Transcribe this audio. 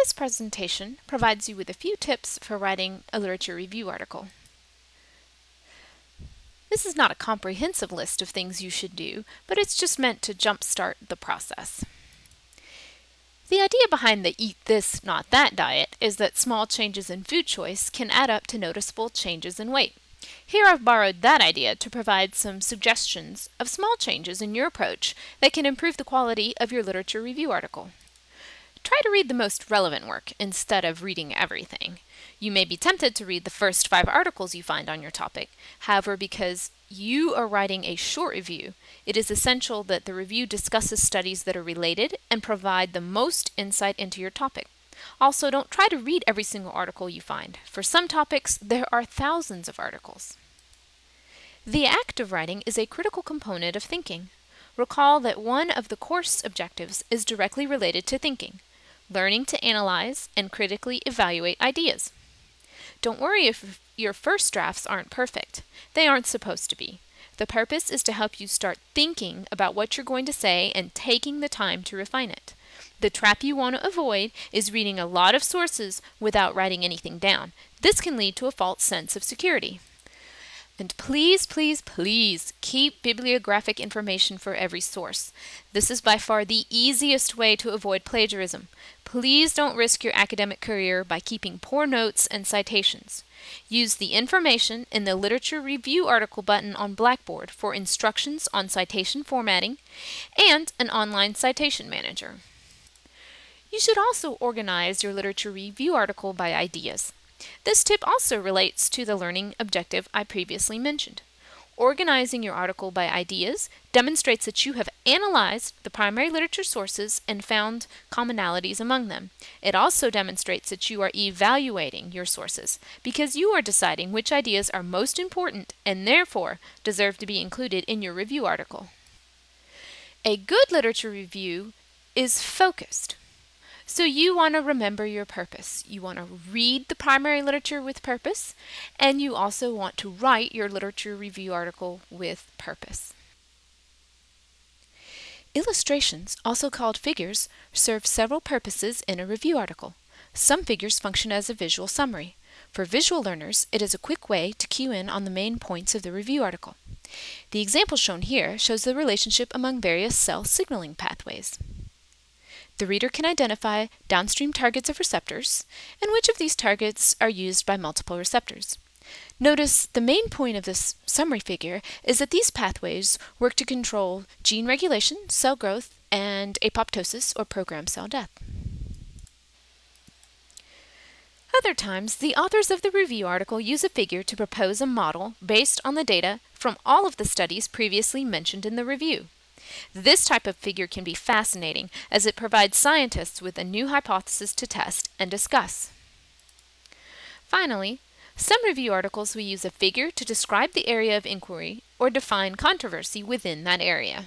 This presentation provides you with a few tips for writing a literature review article. This is not a comprehensive list of things you should do, but it's just meant to jumpstart the process. The idea behind the eat this, not that diet is that small changes in food choice can add up to noticeable changes in weight. Here I've borrowed that idea to provide some suggestions of small changes in your approach that can improve the quality of your literature review article. Try to read the most relevant work instead of reading everything. You may be tempted to read the first 5 articles you find on your topic. However, because you are writing a short review, it is essential that the review discusses studies that are related and provide the most insight into your topic. Also, don't try to read every single article you find. For some topics, there are thousands of articles. The act of writing is a critical component of thinking. Recall that one of the course objectives is directly related to thinking, learning to analyze and critically evaluate ideas. Don't worry if your first drafts aren't perfect. They aren't supposed to be. The purpose is to help you start thinking about what you're going to say and taking the time to refine it. The trap you want to avoid is reading a lot of sources without writing anything down. This can lead to a false sense of security. And please, please, please keep bibliographic information for every source. This is by far the easiest way to avoid plagiarism. Please don't risk your academic career by keeping poor notes and citations. Use the information in the Literature Review article button on Blackboard for instructions on citation formatting and an online citation manager. You should also organize your literature review article by ideas. This tip also relates to the learning objective I previously mentioned. Organizing your article by ideas demonstrates that you have analyzed the primary literature sources and found commonalities among them. It also demonstrates that you are evaluating your sources because you are deciding which ideas are most important and therefore deserve to be included in your review article. A good literature review is focused. So you want to remember your purpose. You want to read the primary literature with purpose, and you also want to write your literature review article with purpose. Illustrations, also called figures, serve several purposes in a review article. Some figures function as a visual summary. For visual learners, it is a quick way to cue in on the main points of the review article. The example shown here shows the relationship among various cell signaling pathways. The reader can identify downstream targets of receptors and which of these targets are used by multiple receptors. Notice the main point of this summary figure is that these pathways work to control gene regulation, cell growth, and apoptosis or programmed cell death. Other times, the authors of the review article use a figure to propose a model based on the data from all of the studies previously mentioned in the review. This type of figure can be fascinating as it provides scientists with a new hypothesis to test and discuss. Finally, some review articles will use a figure to describe the area of inquiry or define controversy within that area.